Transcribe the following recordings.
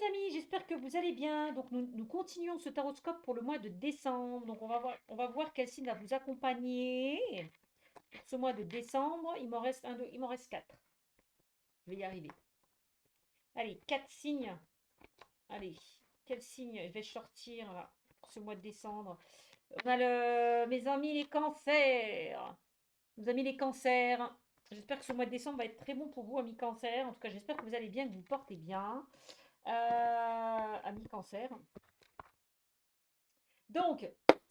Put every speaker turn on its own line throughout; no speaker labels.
amis, j'espère que vous allez bien. Donc nous continuons ce taroscope pour le mois de décembre. Donc on va voir quel signe va vous accompagner pour ce mois de décembre. Il m'en reste il m'en reste 4. Je vais y arriver. Allez, 4 signes. Allez, quel signe je vais sortir là, pour ce mois de décembre? On a mes amis les cancers. Mes amis les cancers. J'espère que ce mois de décembre va être très bon pour vous, amis cancers. En tout cas, j'espère que vous allez bien, que vous vous portez bien. Amis cancer. Donc,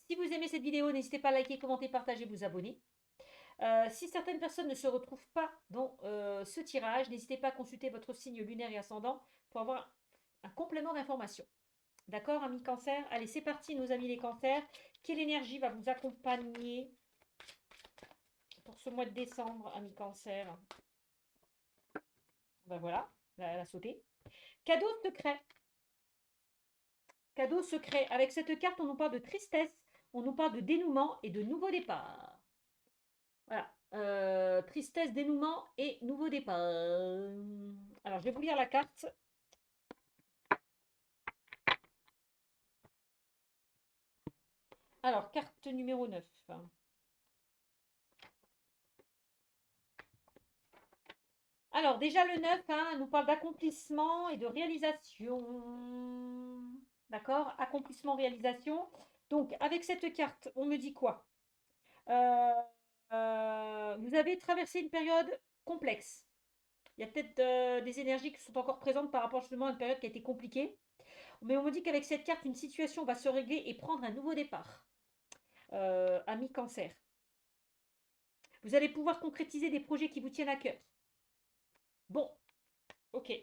si vous aimez cette vidéo, n'hésitez pas à liker, commenter, partager, vous abonner. Si certaines personnes ne se retrouvent pas dans ce tirage, n'hésitez pas à consulter votre signe lunaire et ascendant pour avoir un complément d'information. D'accord, amis cancer? Allez, c'est parti, nos amis les cancers. Quelle énergie va vous accompagner pour ce mois de décembre, amis cancer? Ben voilà, elle a sauté. Cadeau secret. Cadeau secret. Avec cette carte, on nous parle de tristesse, on nous parle de dénouement et de nouveau départ. Voilà. Tristesse, dénouement et nouveau départ. Alors, je vais vous lire la carte. Alors, carte numéro 9. Alors, déjà le 9 nous parle d'accomplissement et de réalisation. D'accord? Accomplissement, réalisation. Donc, avec cette carte, on me dit quoi? Vous avez traversé une période complexe. Il y a peut-être des énergies qui sont encore présentes par rapport justement à une période qui a été compliquée. Mais on me dit qu'avec cette carte, une situation va se régler et prendre un nouveau départ. Ami cancer. Vous allez pouvoir concrétiser des projets qui vous tiennent à cœur. Bon, ok.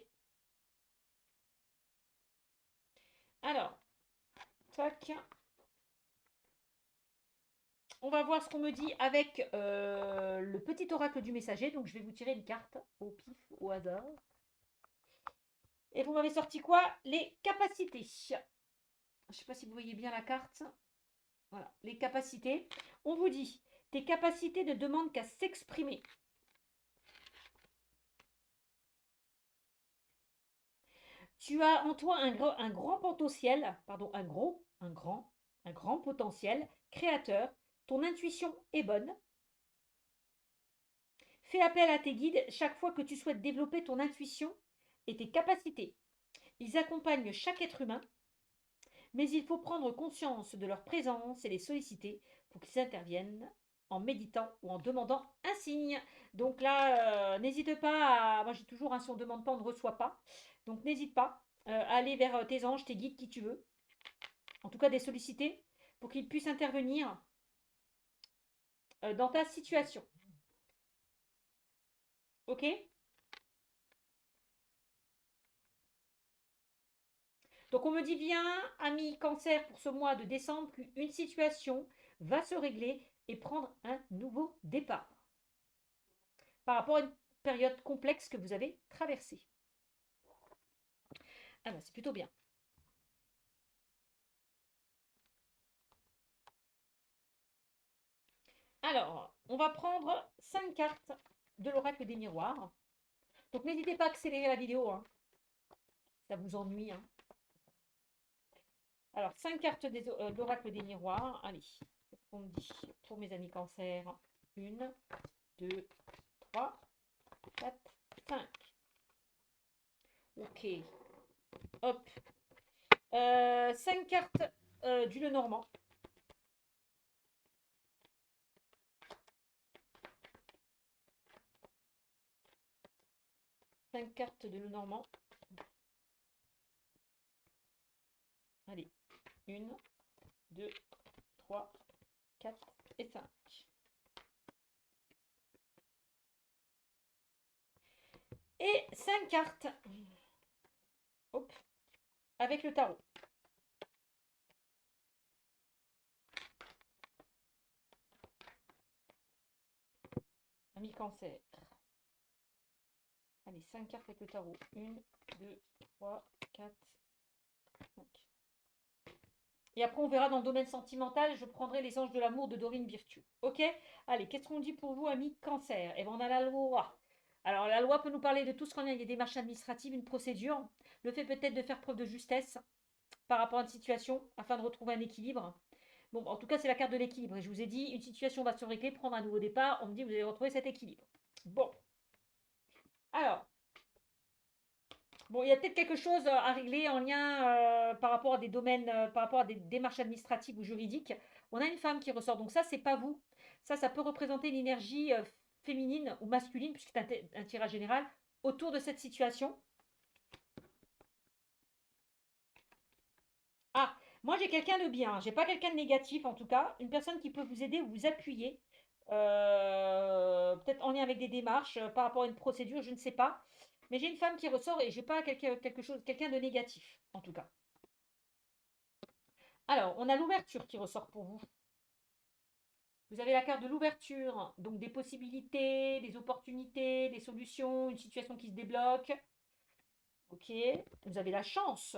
Alors, tac. On va voir ce qu'on me dit avec le petit oracle du messager. Donc, je vais vous tirer une carte au pif, au hasard. Et vous m'avez sorti quoi? Les capacités. Je ne sais pas si vous voyez bien la carte. Voilà, les capacités. On vous dit, tes capacités ne demandent qu'à s'exprimer. Tu as en toi un grand potentiel, pardon, un grand potentiel créateur. Ton intuition est bonne. Fais appel à tes guides chaque fois que tu souhaites développer ton intuition et tes capacités. Ils accompagnent chaque être humain, mais il faut prendre conscience de leur présence et les solliciter pour qu'ils interviennent en méditant ou en demandant un signe. Donc là, n'hésite pas à... Moi j'ai toujours un si on ne demande pas, on ne reçoit pas. Donc n'hésite pas à aller vers tes anges, tes guides, qui tu veux. En tout cas des sollicités, pour qu'ils puissent intervenir dans ta situation. Ok? Donc on me dit bien, ami cancer, pour ce mois de décembre, qu'une situation va se régler et prendre un nouveau départ par rapport à une période complexe que vous avez traversée. Ah ben c'est plutôt bien. Alors, on va prendre 5 cartes de l'oracle des miroirs. Donc n'hésitez pas à accélérer la vidéo, hein. Ça vous ennuie. Hein. Alors, 5 cartes de l'oracle des miroirs. Allez, qu'est-ce qu'on me dit pour mes amis cancer? 1, 2, 3, 4, 5. Ok. Hop. 5 cartes du Lenormand. 5 cartes de Lenormand. Allez. 1, 2, 3, 4 et 5. Et 5 cartes. Hop. Avec le tarot. Ami cancer. Allez, 5 cartes avec le tarot. 1, 2, 3, 4, 5. Et après, on verra dans le domaine sentimental, je prendrai les anges de l'amour de Dorine Virtue. Ok? Allez, qu'est-ce qu'on dit pour vous, amis cancer? Et bien, on a la loi. Alors, la loi peut nous parler de tout ce qu'on a, il y a des démarches administratives, une procédure, le fait peut-être de faire preuve de justesse par rapport à une situation afin de retrouver un équilibre. Bon, en tout cas, c'est la carte de l'équilibre. Et je vous ai dit, une situation va se régler, prendre un nouveau départ. On me dit, vous allez retrouver cet équilibre. Bon, alors, bon, il y a peut-être quelque chose à régler en lien par rapport à des domaines, par rapport à des démarches administratives ou juridiques. On a une femme qui ressort. Donc ça, c'est pas vous. Ça peut représenter l'énergie féminine ou masculine, puisque c'est un tirage général, autour de cette situation. Ah, moi j'ai quelqu'un de bien, j'ai pas quelqu'un de négatif en tout cas, une personne qui peut vous aider ou vous appuyer, peut-être en lien avec des démarches, par rapport à une procédure, je ne sais pas. Mais j'ai une femme qui ressort et j'ai pas quelqu'un de négatif, en tout cas. Alors, on a l'ouverture qui ressort pour vous. Vous avez la carte de l'ouverture, donc des possibilités, des opportunités, des solutions, une situation qui se débloque. Ok. Vous avez la chance,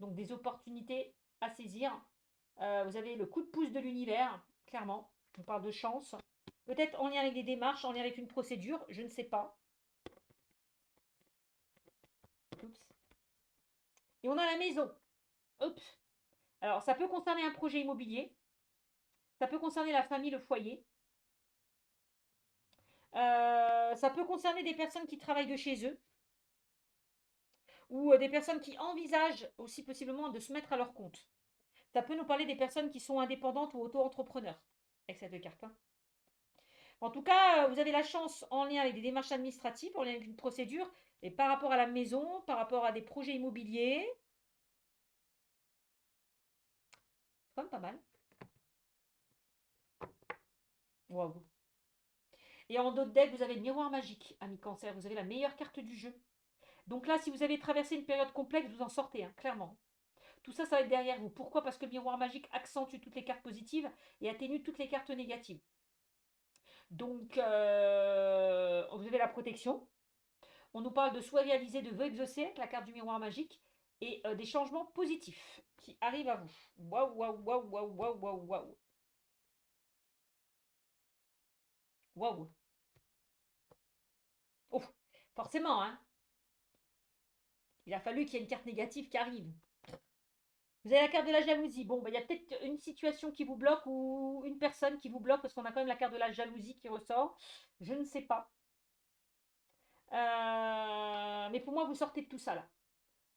donc des opportunités à saisir. Vous avez le coup de pouce de l'univers, clairement. On parle de chance. Peut-être en lien avec des démarches, en lien avec une procédure, je ne sais pas. Oups. Et on a la maison. Oups. Alors, ça peut concerner un projet immobilier. Ça peut concerner la famille, le foyer. Ça peut concerner des personnes qui travaillent de chez eux. Ou des personnes qui envisagent aussi possiblement de se mettre à leur compte. Ça peut nous parler des personnes qui sont indépendantes ou auto-entrepreneurs. Avec cette carte. Hein. En tout cas, vous avez la chance en lien avec des démarches administratives, en lien avec une procédure, et par rapport à la maison, par rapport à des projets immobiliers. C'est quand même pas mal. Waouh. Et en dos de deck, vous avez le miroir magique, ami Cancer. Vous avez la meilleure carte du jeu. Donc là, si vous avez traversé une période complexe, vous en sortez, hein, clairement. Tout ça, ça va être derrière vous. Pourquoi? Parce que le miroir magique accentue toutes les cartes positives et atténue toutes les cartes négatives. Donc, vous avez la protection. On nous parle de soit réaliser de vœux exaucés avec la carte du miroir magique et des changements positifs qui arrivent à vous. Waouh, waouh, waouh, waouh, waouh, waouh, waouh. Waouh. Oh, forcément, hein. Il a fallu qu'il y ait une carte négative qui arrive. Vous avez la carte de la jalousie. Bon, il y a peut-être une situation qui vous bloque ou une personne qui vous bloque parce qu'on a quand même la carte de la jalousie qui ressort. Je ne sais pas. Mais pour moi, vous sortez de tout ça là.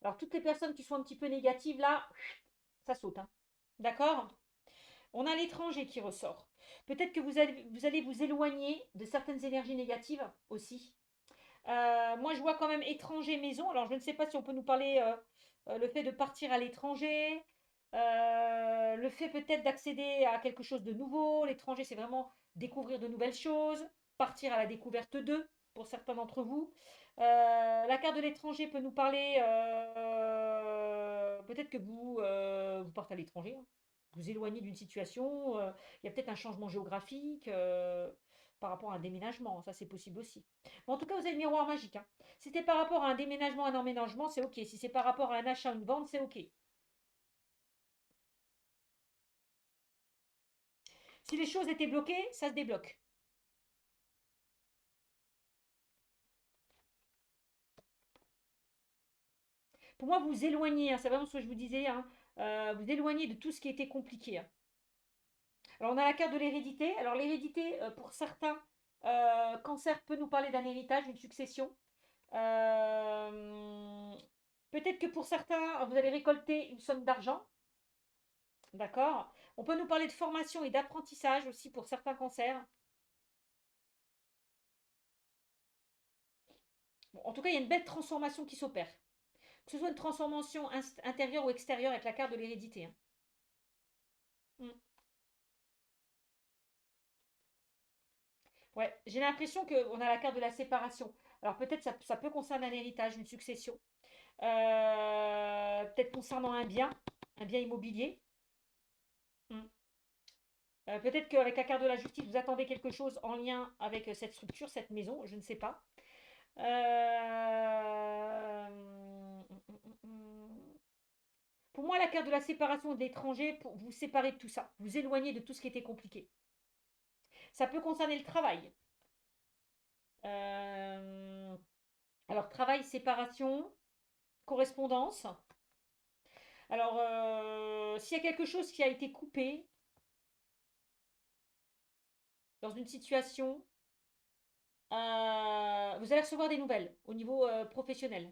Alors, toutes les personnes qui sont un petit peu négatives là, ça saute. Hein. D'accord? On a l'étranger qui ressort. Peut-être que vous allez vous éloigner de certaines énergies négatives aussi. Moi, je vois quand même étranger maison. Alors, je ne sais pas si on peut nous parler le fait de partir à l'étranger, le fait peut-être d'accéder à quelque chose de nouveau. L'étranger, c'est vraiment découvrir de nouvelles choses, partir à la découverte d'eux, pour certains d'entre vous. La carte de l'étranger peut nous parler, peut-être que vous partez à l'étranger, hein. Vous éloignez d'une situation, il y a peut-être un changement géographique par rapport à un déménagement, ça c'est possible aussi. Mais en tout cas, vous avez le miroir magique. Hein. Si c'est par rapport à un déménagement, un emménagement, c'est ok. Si c'est par rapport à un achat, une vente, c'est ok. Si les choses étaient bloquées, ça se débloque. Pour moi, vous vous éloignez, hein, c'est vraiment ce que je vous disais, hein, vous éloignez de tout ce qui était compliqué. Hein. Alors, on a la carte de l'hérédité. Alors, l'hérédité, pour certains, cancer peut nous parler d'un héritage, d'une succession. Euh, Peut-être que pour certains, vous allez récolter une somme d'argent. D'accord. On peut nous parler de formation et d'apprentissage aussi pour certains cancers. Bon, en tout cas, il y a une belle transformation qui s'opère. Que ce soit une transformation intérieure ou extérieure avec la carte de l'hérédité. Hein. Mm. Ouais, j'ai l'impression qu'on a la carte de la séparation. Alors peut-être ça peut concerner un héritage, une succession. Peut-être concernant un bien immobilier. Mm. Peut-être qu'avec la carte de la justice, vous attendez quelque chose en lien avec cette structure, cette maison, je ne sais pas. Pour moi, la carte de la séparation de l'étranger, pour vous séparer de tout ça, vous éloigner de tout ce qui était compliqué. Ça peut concerner le travail. Euh, alors, travail, séparation, correspondance. Alors, s'il y a quelque chose qui a été coupé dans une situation, vous allez recevoir des nouvelles au niveau professionnel.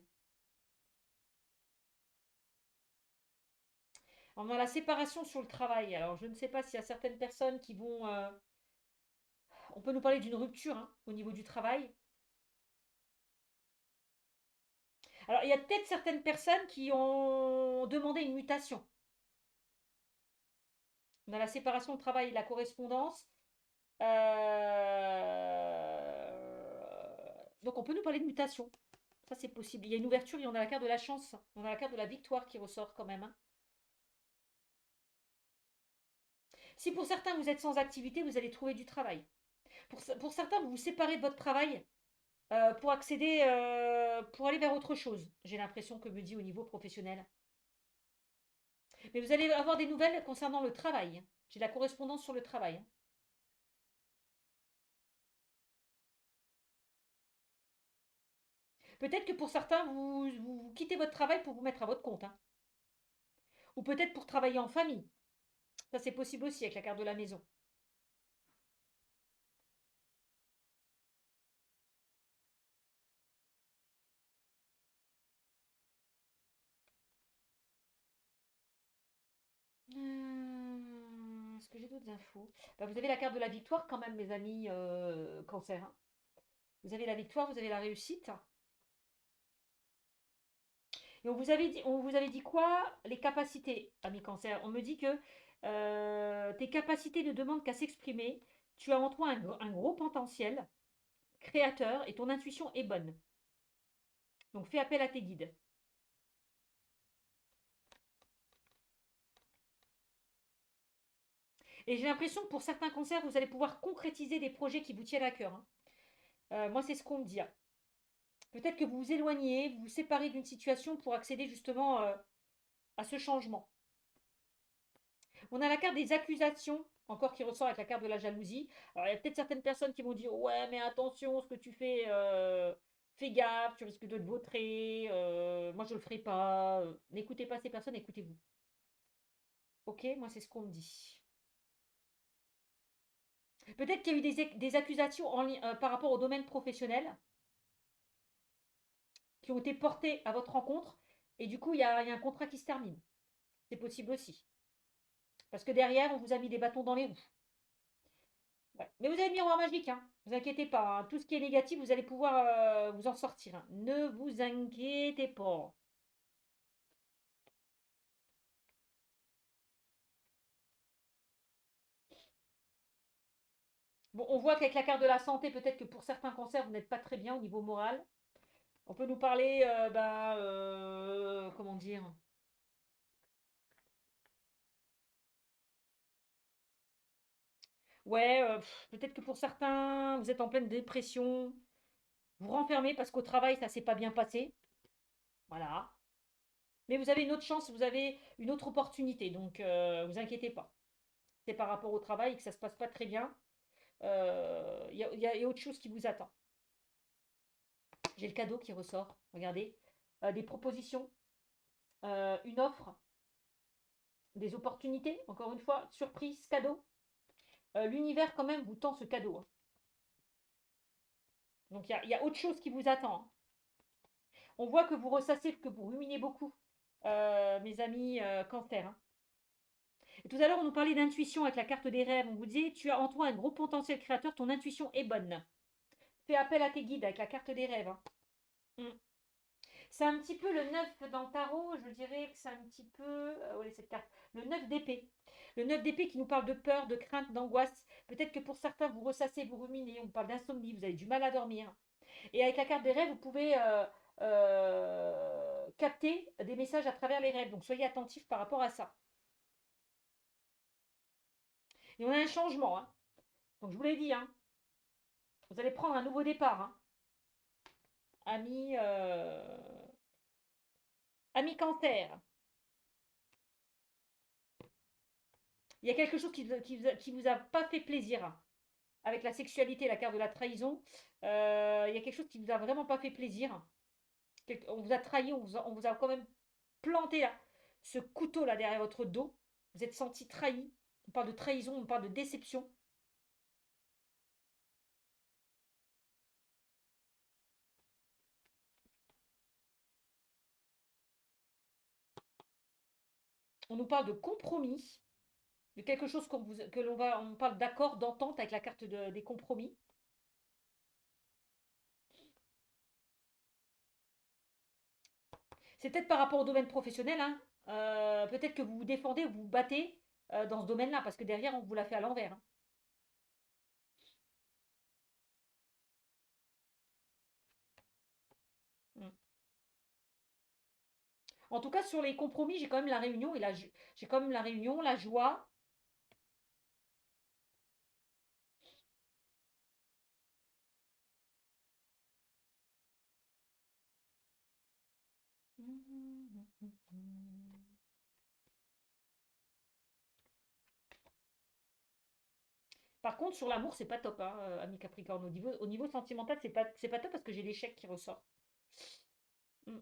On a la séparation sur le travail. Alors, je ne sais pas s'il y a certaines personnes qui vont... on peut nous parler d'une rupture hein, au niveau du travail. Alors, il y a peut-être certaines personnes qui ont demandé une mutation. On a la séparation de travail et la correspondance. Donc, on peut nous parler de mutation. Ça, c'est possible. Il y a une ouverture et on a la carte de la chance. On a la carte de la victoire qui ressort quand même. Hein. Si pour certains, vous êtes sans activité, vous allez trouver du travail. Pour certains, vous vous séparez de votre travail pour accéder, pour aller vers autre chose. J'ai l'impression que me dit au niveau professionnel. Mais vous allez avoir des nouvelles concernant le travail. J'ai la correspondance sur le travail. Peut-être que pour certains, vous quittez votre travail pour vous mettre à votre compte. Hein. Ou peut-être pour travailler en famille. Ça, c'est possible aussi avec la carte de la maison. Est-ce que j'ai d'autres infos? Bah, vous avez la carte de la victoire quand même, mes amis cancer. Hein. Vous avez la victoire, vous avez la réussite. Et on vous avait dit quoi? Les capacités, ami cancer. On me dit que tes capacités ne demandent qu'à s'exprimer. Tu as en toi un gros potentiel créateur et ton intuition est bonne. Donc fais appel à tes guides. Et j'ai l'impression que pour certains cancers, vous allez pouvoir concrétiser des projets qui vous tiennent à cœur. Hein. Moi, c'est ce qu'on me dit. Hein. Peut-être que vous vous éloignez, vous vous séparez d'une situation pour accéder justement à ce changement. On a la carte des accusations, encore qui ressort avec la carte de la jalousie. Alors, il y a peut-être certaines personnes qui vont dire ouais, mais attention, ce que tu fais, fais gaffe, tu risques de te vautrer. Moi, je le ferai pas. N'écoutez pas ces personnes, écoutez-vous. Ok, moi, c'est ce qu'on me dit. Peut-être qu'il y a eu des accusations par rapport au domaine professionnel qui ont été portées à votre rencontre et du coup, il y a un contrat qui se termine. C'est possible aussi. Parce que derrière, on vous a mis des bâtons dans les roues. Ouais. Mais vous avez le miroir magique, hein. Ne vous inquiétez pas. Hein. Tout ce qui est négatif, vous allez pouvoir vous en sortir. Hein. Ne vous inquiétez pas. Bon, on voit qu'avec la carte de la santé, peut-être que pour certains cancers, vous n'êtes pas très bien au niveau moral. On peut nous parler, comment dire? Ouais, peut-être que pour certains, vous êtes en pleine dépression. Vous renfermez parce qu'au travail, ça s'est pas bien passé. Voilà. Mais vous avez une autre chance, vous avez une autre opportunité. Donc, vous inquiétez pas. C'est par rapport au travail que ça se passe pas très bien. Il y a autre chose qui vous attend. J'ai le cadeau qui ressort. Regardez. Des propositions, une offre, des opportunités. Encore une fois, surprise, cadeau. L'univers quand même vous tend ce cadeau. Hein. Donc il y a autre chose qui vous attend. Hein. On voit que vous ressassez, que vous ruminez beaucoup, mes amis cancer. Hein. Et tout à l'heure, on nous parlait d'intuition avec la carte des rêves. On vous disait, tu as en toi un gros potentiel créateur, ton intuition est bonne. Fais appel à tes guides avec la carte des rêves. Hein. Mm. C'est un petit peu le 9 dans le tarot, je dirais que c'est un petit peu. Où est cette carte? Le 9 d'épée. Le 9 d'épée qui nous parle de peur, de crainte, d'angoisse. Peut-être que pour certains, vous ressassez, vous ruminez, on parle d'insomnie, vous avez du mal à dormir. Et avec la carte des rêves, vous pouvez capter des messages à travers les rêves. Donc soyez attentifs par rapport à ça. Et on a un changement. Hein. Donc je vous l'ai dit, hein, vous allez prendre un nouveau départ. Hein. Ami, ami cancer. Il y a quelque chose qui vous a pas fait plaisir. Hein. avec la sexualité, la carte de la trahison, il y a quelque chose qui vous a vraiment pas fait plaisir. On vous a trahi, on vous a quand même planté là, ce couteau là derrière votre dos. Vous êtes senti trahi. On parle de trahison, on parle de déception. On nous parle de compromis, de quelque chose que l'on va, on parle d'accord, d'entente avec la carte des compromis. C'est peut-être par rapport au domaine professionnel, hein. Peut-être que vous vous défendez, vous vous battez dans ce domaine-là, parce que derrière, on vous l'a fait à l'envers, hein. Mm. En tout cas, sur les compromis, j'ai quand même la réunion et j'ai quand même la réunion, la joie. Par contre, sur l'amour, c'est pas top, hein, ami Capricorne. Au niveau sentimental, c'est pas top parce que j'ai l'échec qui ressort. Mm.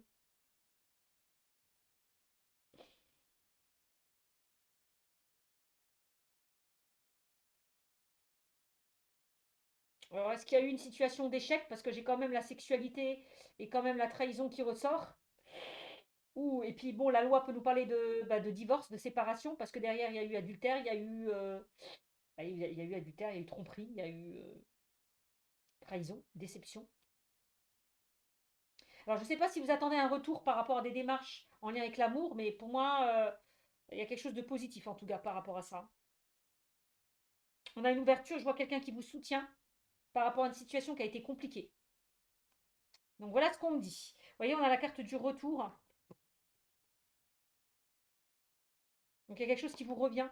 Alors, est-ce qu'il y a eu une situation d'échec parce que j'ai quand même la sexualité et quand même la trahison qui ressort? Ou, et puis bon, la loi peut nous parler de divorce, de séparation, parce que derrière, il y a eu adultère, il y a eu, il y a eu adultère, il y a eu tromperie, il y a eu trahison, déception. Alors, je ne sais pas si vous attendez un retour par rapport à des démarches en lien avec l'amour, mais pour moi, il y a quelque chose de positif en tout cas par rapport à ça. On a une ouverture, je vois quelqu'un qui vous soutient par rapport à une situation qui a été compliquée. Donc voilà ce qu'on me dit. Vous voyez, on a la carte du retour. Donc il y a quelque chose qui vous revient.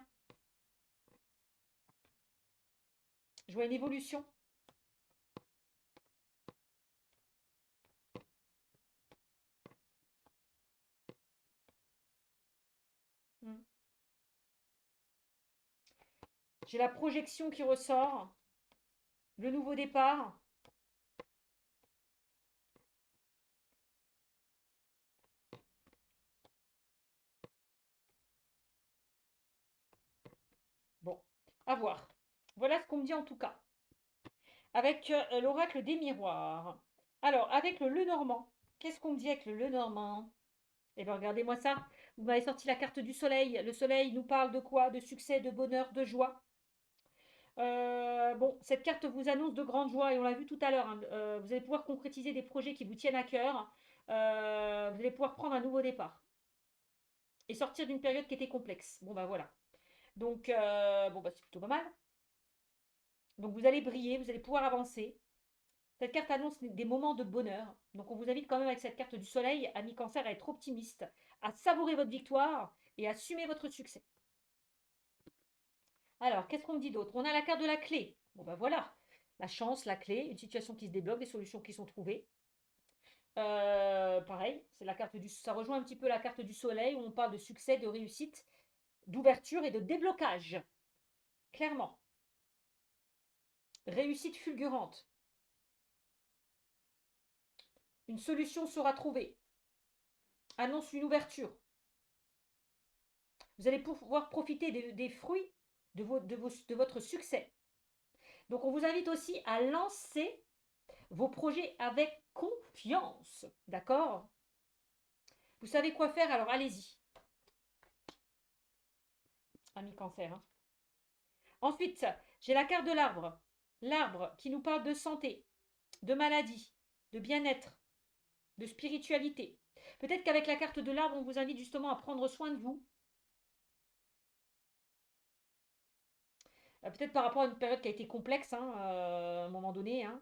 Je vois une évolution. Hmm. J'ai la projection qui ressort. Le nouveau départ. Bon, à voir. Voilà ce qu'on me dit en tout cas. Avec l'oracle des miroirs. Alors, avec le Lenormand. Qu'est-ce qu'on me dit avec le Lenormand? Eh bien, regardez-moi ça. Vous m'avez sorti la carte du soleil. Le soleil nous parle de quoi? De succès, de bonheur, de joie. Bon, cette carte vous annonce de grandes joies et on l'a vu tout à l'heure, hein. Vous allez pouvoir concrétiser des projets qui vous tiennent à cœur. Vous allez pouvoir prendre un nouveau départ et sortir d'une période qui était complexe. Bon, bah voilà. Donc, bon, bah c'est plutôt pas mal. Donc, vous allez briller, vous allez pouvoir avancer. Cette carte annonce des moments de bonheur. Donc, on vous invite quand même avec cette carte du soleil, ami cancer, à être optimiste, à savourer votre victoire et à assumer votre succès. Alors, qu'est-ce qu'on me dit d'autre? On a la carte de la clé. Bon, ben voilà. La chance, la clé, une situation qui se débloque, des solutions qui sont trouvées. Pareil, c'est la carte ça rejoint un petit peu la carte du soleil où on parle de succès, de réussite, d'ouverture et de déblocage. Clairement. Réussite fulgurante. Une solution sera trouvée. Annonce une ouverture. Vous allez pouvoir profiter des fruits de votre succès. Donc on vous invite aussi à lancer vos projets avec confiance. D'accord? Vous savez quoi faire, alors allez-y, ami cancer, hein. Ensuite, j'ai la carte de l'arbre. L'arbre qui nous parle de santé, de maladie, de bien-être, de spiritualité. Peut-être qu'avec la carte de l'arbre, on vous invite justement à prendre soin de vous. Peut-être par rapport à une période qui a été complexe, hein, à un moment donné, hein.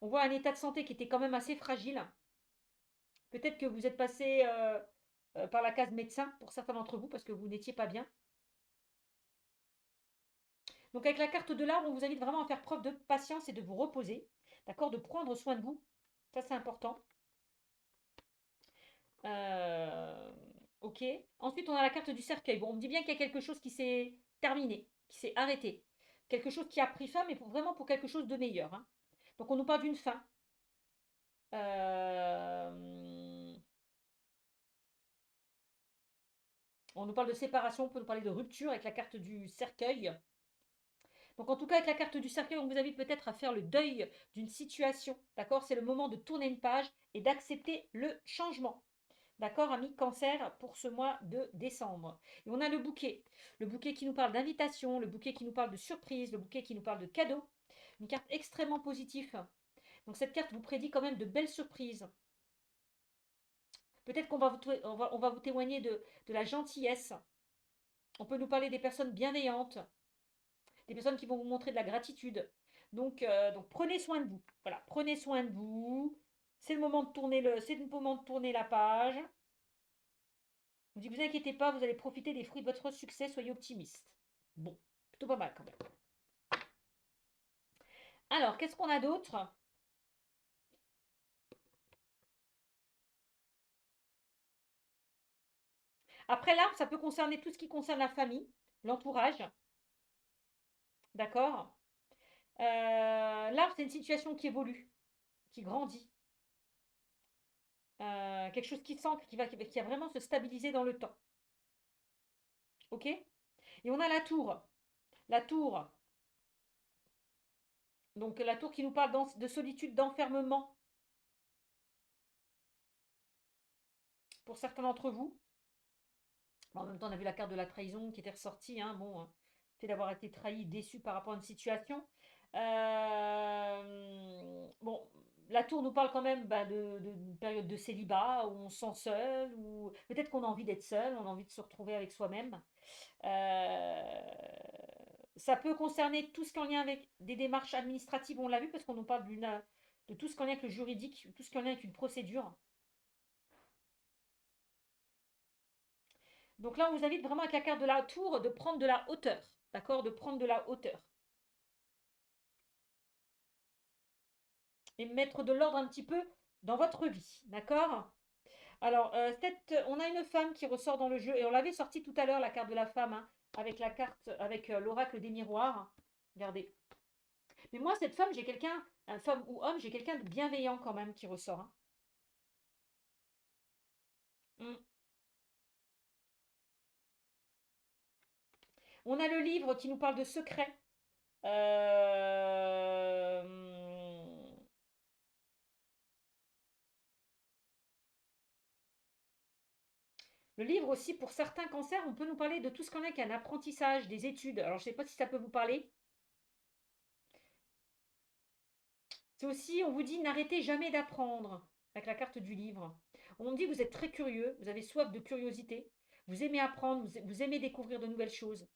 On voit un état de santé qui était quand même assez fragile. Peut-être que vous êtes passé par la case médecin pour certains d'entre vous parce que vous n'étiez pas bien. Donc avec la carte de l'arbre, on vous invite vraiment à faire preuve de patience et de vous reposer, d'accord, de prendre soin de vous. Ça, c'est important. Euh, ok. Ensuite, on a la carte du cercueil. Bon, on me dit bien qu'il y a quelque chose qui s'est terminé, qui s'est arrêté. quelque chose qui a pris fin, mais vraiment pour quelque chose de meilleur, hein. Donc on nous parle d'une fin. Euh, on nous parle de séparation, on peut nous parler de rupture avec la carte du cercueil. Donc en tout cas, avec la carte du cercueil, on vous invite peut-être à faire le deuil d'une situation. D'accord? C'est le moment de tourner une page et d'accepter le changement. D'accord, amis Cancer, pour ce mois de décembre. Et on a le bouquet. Le bouquet qui nous parle d'invitation, le bouquet qui nous parle de surprise, le bouquet qui nous parle de cadeau. Une carte extrêmement positive. Donc cette carte vous prédit quand même de belles surprises. Peut-être qu'on va on va vous témoigner de la gentillesse. On peut nous parler des personnes bienveillantes, des personnes qui vont vous montrer de la gratitude. Donc prenez soin de vous. Voilà, prenez soin de vous. C'est le moment de tourner c'est le moment de tourner la page. On dit, vous inquiétez pas, vous allez profiter des fruits de votre succès, soyez optimiste. Bon, plutôt pas mal quand même. Alors, qu'est-ce qu'on a d'autre? Après l'arbre, ça peut concerner tout ce qui concerne la famille, l'entourage. D'accord. L'arbre, c'est une situation qui évolue, qui grandit. Quelque chose qui sent, qui va vraiment se stabiliser dans le temps. Ok? Et on a la tour. La tour. Donc la tour qui nous parle de solitude, d'enfermement pour certains d'entre vous. Bon, en même temps, on a vu la carte de la trahison qui était ressortie. Hein, bon, fait d'avoir été trahi, déçu par rapport à une situation. Bon, la tour nous parle quand même d'une période de célibat où on se sent seul, ou peut-être qu'on a envie d'être seul, on a envie de se retrouver avec soi-même. Euh, Ça peut concerner tout ce qui est en lien avec des démarches administratives, on l'a vu, parce qu'on nous parle de tout ce qui est en lien avec le juridique, tout ce qui est en lien avec une procédure. Donc là, on vous invite vraiment avec la carte de la tour de prendre de la hauteur. D'accord? De prendre de la hauteur. Et mettre de l'ordre un petit peu dans votre vie. D'accord? Alors, on a une femme qui ressort dans le jeu, et on l'avait sorti tout à l'heure, la carte de la femme, hein, avec la carte, avec l'oracle des miroirs. Regardez. Mais moi, cette femme, j'ai quelqu'un, femme ou homme, j'ai quelqu'un de bienveillant quand même qui ressort, hein. Mm. On a le livre qui nous parle de secrets. Euh, Le livre aussi, pour certains cancers, on peut nous parler de tout ce qu'on a qu'un apprentissage, des études. Alors, je ne sais pas si ça peut vous parler. C'est aussi, on vous dit, n'arrêtez jamais d'apprendre, avec la carte du livre. On dit, vous êtes très curieux, vous avez soif de curiosité, vous aimez apprendre, vous aimez découvrir de nouvelles choses.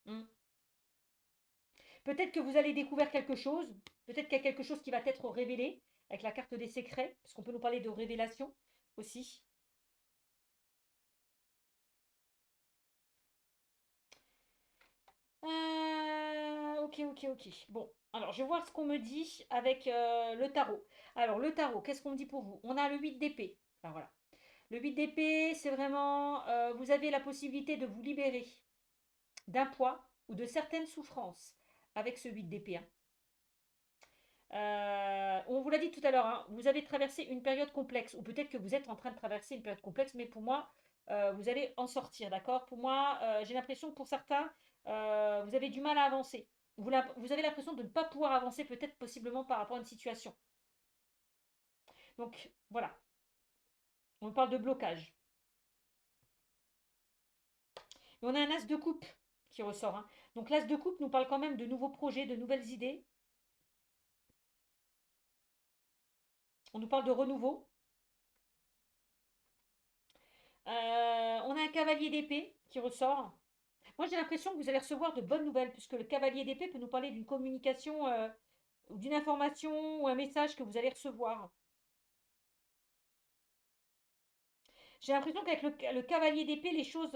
Hmm. Peut-être que vous allez découvrir quelque chose, peut-être qu'il y a quelque chose qui va être révélé, avec la carte des secrets, parce qu'on peut nous parler de révélation aussi. Ok. Bon, alors je vais voir ce qu'on me dit avec le tarot. Alors, le tarot, qu'est-ce qu'on me dit pour vous? On a le 8 d'épée. Enfin, voilà. Le 8 d'épée, c'est vraiment, vous avez la possibilité de vous libérer d'un poids ou de certaines souffrances avec ce 8 d'épée, hein. On vous l'a dit tout à l'heure, hein, vous avez traversé une période complexe, ou peut-être que vous êtes en train de traverser une période complexe, mais pour moi, vous allez en sortir, d'accord? Pour moi, j'ai l'impression que pour certains, vous avez du mal à avancer. Vous avez l'impression de ne pas pouvoir avancer, peut-être possiblement par rapport à une situation. Donc voilà, on parle de blocage. Et on a un as de coupe qui ressort, hein. Donc l'as de coupe nous parle quand même de nouveaux projets, de nouvelles idées. On nous parle de renouveau. On a un cavalier d'épée qui ressort. Moi, j'ai l'impression que vous allez recevoir de bonnes nouvelles, puisque le cavalier d'épée peut nous parler d'une communication, ou d'une information ou un message que vous allez recevoir. J'ai l'impression qu'avec le cavalier d'épée, les choses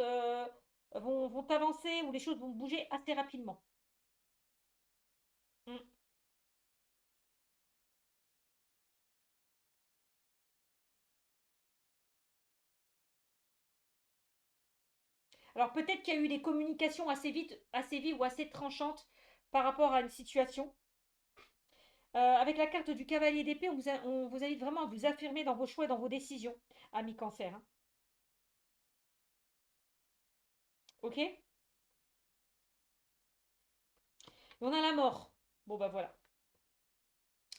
vont avancer ou les choses vont bouger assez rapidement. Mm. Alors peut-être qu'il y a eu des communications assez vite, assez vives ou assez tranchantes par rapport à une situation. Avec la carte du cavalier d'épée, on vous invite vraiment à vous affirmer dans vos choix et dans vos décisions, ami Cancer, hein. Ok? Et on a la mort. Bon bah voilà.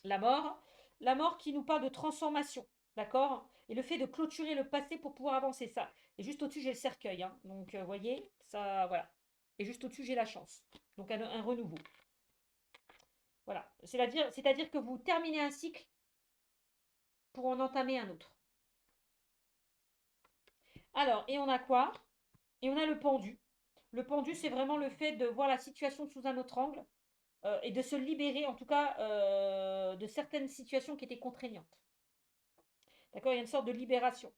La mort. La mort qui nous parle de transformation. D'accord? Et le fait de clôturer le passé pour pouvoir avancer ça. Et juste au-dessus, j'ai le cercueil, hein. Donc, vous voyez, ça, voilà. Et juste au-dessus, j'ai la chance. Donc, un renouveau. Voilà. C'est-à-dire que vous terminez un cycle pour en entamer un autre. Alors, et on a quoi? Et on a le pendu. Le pendu, c'est vraiment le fait de voir la situation sous un autre angle et de se libérer, en tout cas, de certaines situations qui étaient contraignantes. D'accord? Il y a une sorte de libération.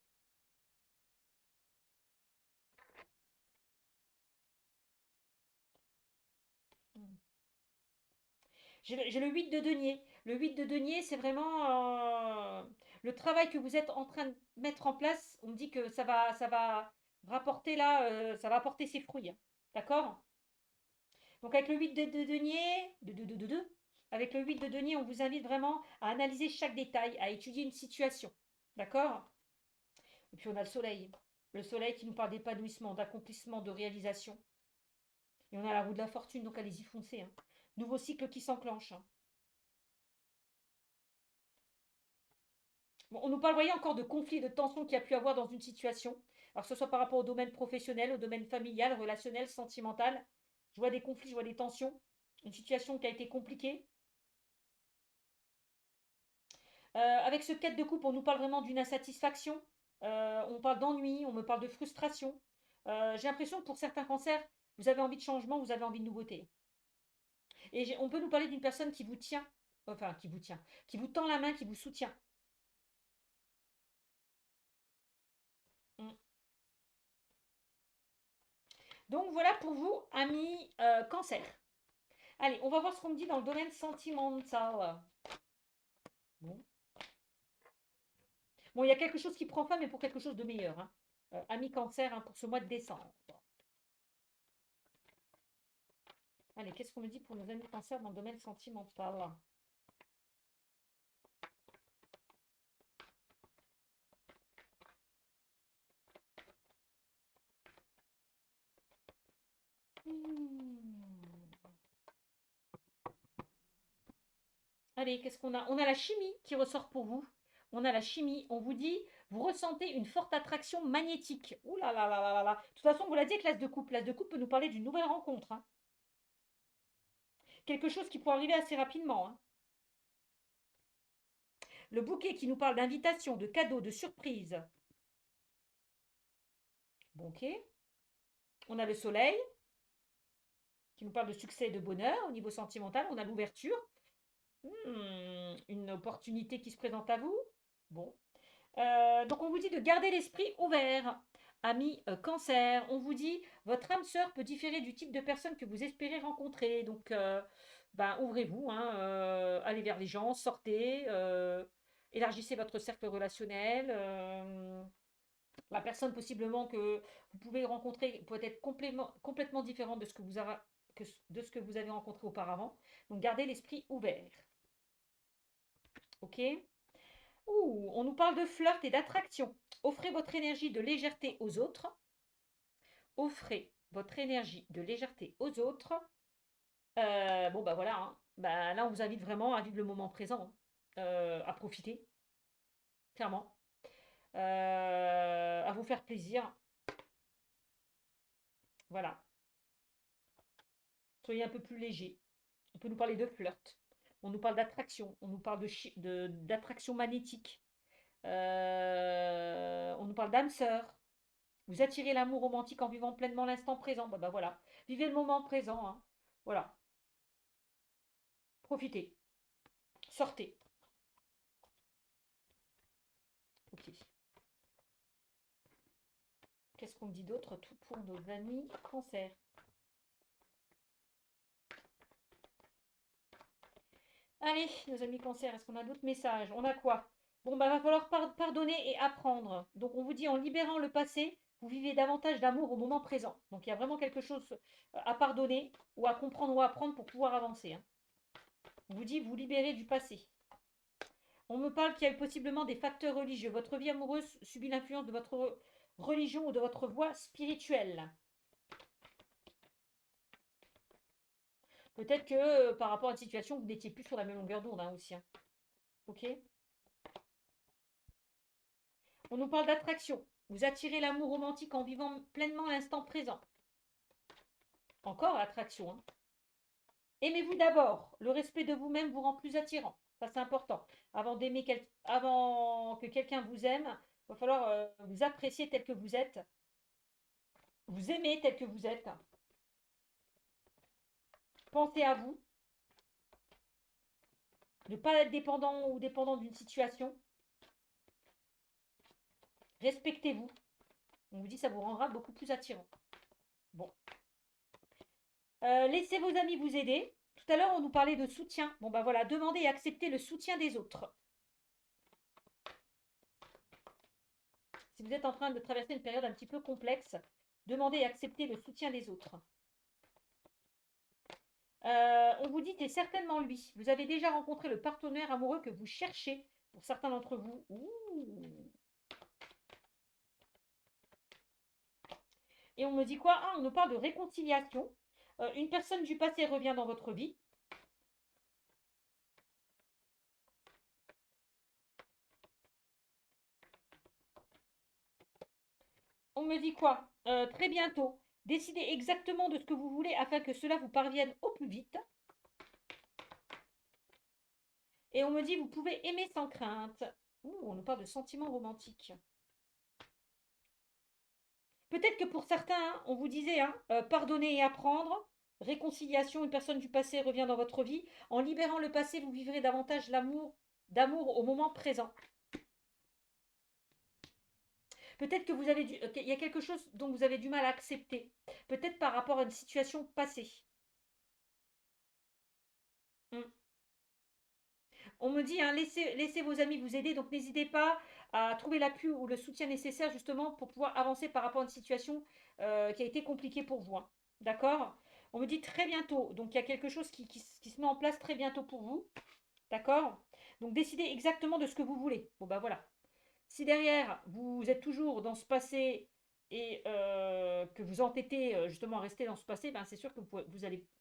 J'ai le 8 de denier. Le 8 de denier, c'est vraiment le travail que vous êtes en train de mettre en place. On me dit que ça va rapporter là, ça va apporter ses fruits, hein. D'accord? Donc avec le 8 de denier, avec le 8 de denier, on vous invite vraiment à analyser chaque détail, à étudier une situation. D'accord? Et puis on a le soleil. Le soleil qui nous parle d'épanouissement, d'accomplissement, de réalisation. Et on a la roue de la fortune, donc allez-y, foncez, hein. Nouveau cycle qui s'enclenche, hein. Bon, on nous parle, voyez, encore de conflits, de tensions qu'il y a pu avoir dans une situation. Alors que ce soit par rapport au domaine professionnel, au domaine familial, relationnel, sentimental. Je vois des conflits, je vois des tensions. Une situation qui a été compliquée. Avec ce quête de coupe, on nous parle vraiment d'une insatisfaction. On parle d'ennui, on me parle de frustration. J'ai l'impression que pour certains cancers, vous avez envie de changement, vous avez envie de nouveauté. Et on peut nous parler d'une personne qui vous tient, enfin qui vous tend la main, qui vous soutient. Mm. Donc voilà pour vous, amis cancer. Allez, on va voir ce qu'on me dit dans le domaine sentimental. Bon. Bon, il y a quelque chose qui prend fin, mais pour quelque chose de meilleur, hein. Ami cancer, hein, pour ce mois de décembre. Allez, qu'est-ce qu'on me dit pour nos amis cancer dans le domaine sentimental? Hmm. Allez, qu'est-ce qu'on a? On a la chimie qui ressort pour vous. On a la chimie. On vous dit, vous ressentez une forte attraction magnétique. Ouh là là là là là là. De toute façon, vous l'avez dit avec l'as de coupe. L'as de coupe peut nous parler d'une nouvelle rencontre, hein. Quelque chose qui pourrait arriver assez rapidement, hein. Le bouquet qui nous parle d'invitation, de cadeaux, de surprise. Bon, ok. On a le soleil qui nous parle de succès et de bonheur au niveau sentimental. On a l'ouverture. Une opportunité qui se présente à vous. Bon. Donc on vous dit de garder l'esprit ouvert. Ami cancer, on vous dit votre âme sœur peut différer du type de personne que vous espérez rencontrer. Donc ben, ouvrez-vous, hein, allez vers les gens, sortez, élargissez votre cercle relationnel. La personne possiblement que vous pouvez rencontrer peut être complètement différente de ce de ce que vous avez rencontré auparavant. Donc gardez l'esprit ouvert. Ok? Ouh, on nous parle de flirt et d'attraction. Offrez votre énergie de légèreté aux autres. Offrez votre énergie de légèreté aux autres. Bon, bah voilà, hein. Bah, là, on vous invite vraiment à vivre le moment présent, hein. À profiter, clairement. À vous faire plaisir. Voilà. Soyez un peu plus léger. On peut nous parler de flirt. On nous parle d'attraction. On nous parle d'attraction magnétique. On nous parle d'âme sœur. Vous attirez l'amour romantique en vivant pleinement l'instant présent. Bah voilà. Vivez le moment présent, hein. Voilà. Profitez. Sortez. Ok. Qu'est-ce qu'on dit d'autre? Tout pour nos amis cancer. Allez, nos amis cancer, est-ce qu'on a d'autres messages? On a quoi? Bon, bah va falloir pardonner et apprendre. Donc on vous dit en libérant le passé, vous vivez davantage d'amour au moment présent. Donc il y a vraiment quelque chose à pardonner ou à comprendre ou à apprendre pour pouvoir avancer, hein. On vous dit vous libérez du passé. On me parle qu'il y a eu possiblement des facteurs religieux. Votre vie amoureuse subit l'influence de votre religion ou de votre voie spirituelle. Peut-être que par rapport à une situation, vous n'étiez plus sur la même longueur d'onde, hein, aussi, hein. Ok. On nous parle d'attraction. Vous attirez l'amour romantique en vivant pleinement l'instant présent. Encore attraction, hein. Aimez-vous d'abord. Le respect de vous-même vous rend plus attirant. Ça, c'est important. Avant que quelqu'un vous aime, il va falloir vous apprécier tel que vous êtes. Vous aimer tel que vous êtes. Pensez à vous. Ne pas être dépendant ou dépendant d'une situation. Respectez-vous. On vous dit que ça vous rendra beaucoup plus attirant. Bon. Laissez vos amis vous aider. Tout à l'heure, on nous parlait de soutien. Bon, ben voilà, demandez et acceptez le soutien des autres. Si vous êtes en train de traverser une période un petit peu complexe, demandez et acceptez le soutien des autres. On vous dit, c'est certainement lui. Vous avez déjà rencontré le partenaire amoureux que vous cherchez, pour certains d'entre vous. Ouh. Et on me dit quoi? Ah, on nous parle de réconciliation. Une personne du passé revient dans votre vie. On me dit quoi? Très bientôt. Décidez exactement de ce que vous voulez afin que cela vous parvienne au plus vite. Et on me dit, vous pouvez aimer sans crainte. Ouh, on nous parle de sentiments romantiques. Peut-être que pour certains, on vous disait, hein, pardonner et apprendre. Réconciliation, une personne du passé revient dans votre vie. En libérant le passé, vous vivrez davantage d'amour au moment présent. Peut-être que il y a quelque chose dont vous avez du mal à accepter. Peut-être par rapport à une situation passée. Hmm. On me dit, hein, laissez vos amis vous aider, donc n'hésitez pas à trouver l'appui ou le soutien nécessaire justement pour pouvoir avancer par rapport à une situation qui a été compliquée pour vous, hein. D'accord? On me dit très bientôt, donc il y a quelque chose qui se met en place très bientôt pour vous. D'accord? Donc décidez exactement de ce que vous voulez. Bon ben voilà. Si derrière, vous êtes toujours dans ce passé et que vous entêtez justement à rester dans ce passé, ben c'est sûr que vous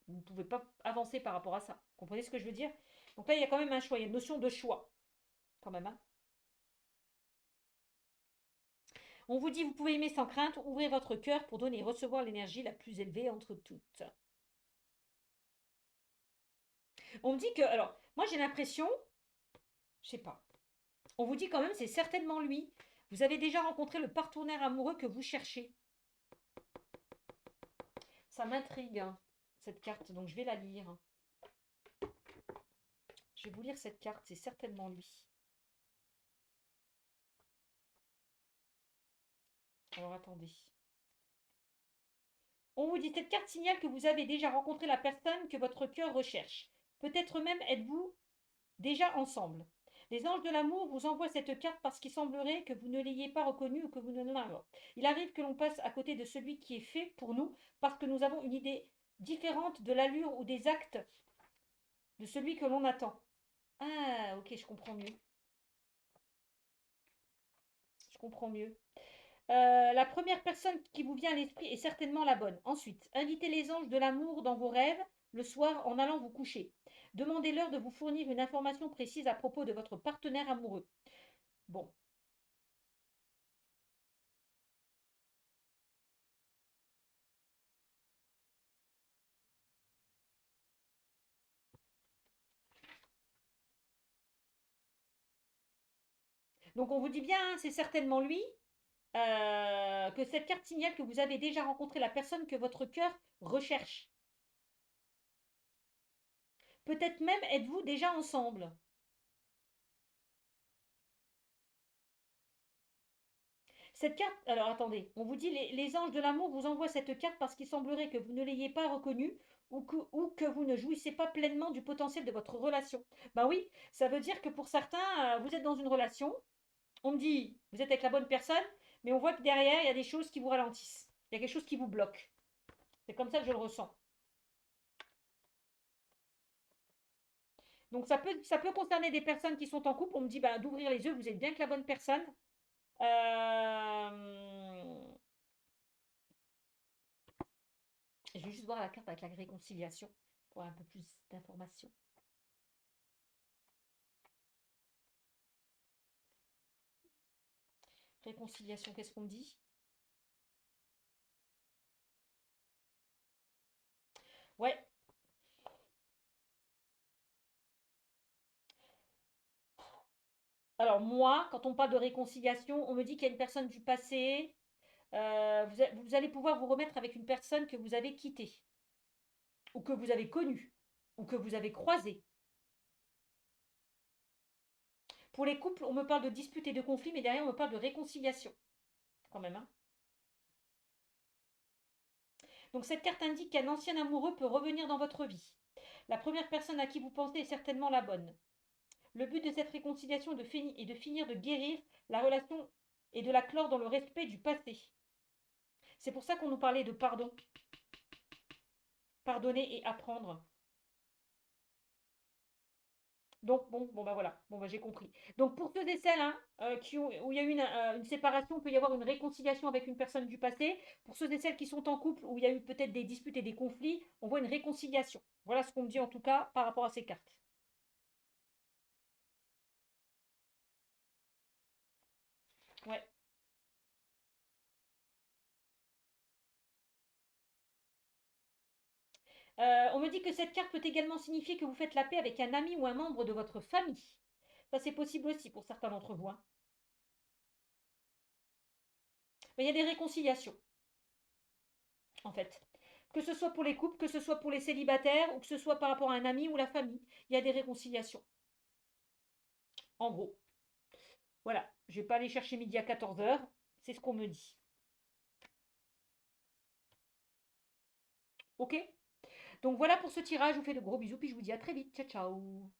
ne pouvez pas avancer par rapport à ça. Vous comprenez ce que je veux dire? Donc là, il y a quand même un choix, il y a une notion de choix, quand même, hein. On vous dit, vous pouvez aimer sans crainte, ouvrez votre cœur pour donner et recevoir l'énergie la plus élevée entre toutes. On me dit que, alors, moi j'ai l'impression, je sais pas, on vous dit quand même, c'est certainement lui. Vous avez déjà rencontré le partenaire amoureux que vous cherchez. Ça m'intrigue, hein, cette carte, donc je vais la lire. Je vais vous lire cette carte, c'est certainement lui. Alors attendez. On vous dit, cette carte signale que vous avez déjà rencontré la personne que votre cœur recherche. Peut-être même êtes-vous déjà ensemble. Les anges de l'amour vous envoient cette carte parce qu'il semblerait que vous ne l'ayez pas reconnu ou que vous ne l'ayez pas. Il arrive que l'on passe à côté de celui qui est fait pour nous parce que nous avons une idée différente de l'allure ou des actes de celui que l'on attend. Ah, ok, je comprends mieux. Je comprends mieux. La première personne qui vous vient à l'esprit est certainement la bonne. Ensuite, invitez les anges de l'amour dans vos rêves le soir en allant vous coucher. Demandez-leur de vous fournir une information précise à propos de votre partenaire amoureux. Bon. Donc on vous dit bien, hein, c'est certainement lui, que cette carte signale que vous avez déjà rencontré la personne que votre cœur recherche. Peut-être même êtes-vous déjà ensemble. Cette carte, alors attendez, on vous dit les anges de l'amour vous envoient cette carte parce qu'il semblerait que vous ne l'ayez pas reconnue ou que vous ne jouissez pas pleinement du potentiel de votre relation. Ben oui, ça veut dire que pour certains, vous êtes dans une relation, on me dit, vous êtes avec la bonne personne, Mais on voit que derrière, il y a des choses qui vous ralentissent. Il y a quelque chose qui vous bloque. C'est comme ça que je le ressens. Donc ça peut concerner des personnes qui sont en couple. On me dit bah, d'ouvrir les yeux, vous êtes bien que la bonne personne. Euh, Je vais juste voir la carte avec la réconciliation pour un peu plus d'informations. Réconciliation, qu'est-ce qu'on me dit? Ouais. Alors moi, quand on parle de réconciliation, on me dit qu'il y a une personne du passé. Vous allez pouvoir vous remettre avec une personne que vous avez quittée, ou que vous avez connue, ou que vous avez croisée. Pour les couples, on me parle de disputes et de conflits, mais derrière, on me parle de réconciliation, quand même. Hein. Donc cette carte indique qu'un ancien amoureux peut revenir dans votre vie. La première personne à qui vous pensez est certainement la bonne. Le but de cette réconciliation est de finir de guérir la relation et de la clore dans le respect du passé. C'est pour ça qu'on nous parlait de pardon. Pardonner et apprendre. Donc, bon bah voilà, bon bah j'ai compris. Donc pour ceux et celles hein, où il y a eu une séparation, il peut y avoir une réconciliation avec une personne du passé. Pour ceux et celles qui sont en couple, où il y a eu peut-être des disputes et des conflits, on voit une réconciliation. Voilà ce qu'on me dit en tout cas par rapport à ces cartes. Ouais. On me dit que cette carte peut également signifier que vous faites la paix avec un ami ou un membre de votre famille. Ça, c'est possible aussi pour certains d'entre vous. Hein. Mais il y a des réconciliations, en fait. Que ce soit pour les couples, que ce soit pour les célibataires, ou que ce soit par rapport à un ami ou la famille, il y a des réconciliations. En gros. Voilà. Je ne vais pas aller chercher midi à 14h. C'est ce qu'on me dit. Ok. Donc voilà pour ce tirage. Je vous fais de gros bisous, puis je vous dis à très vite. Ciao, ciao.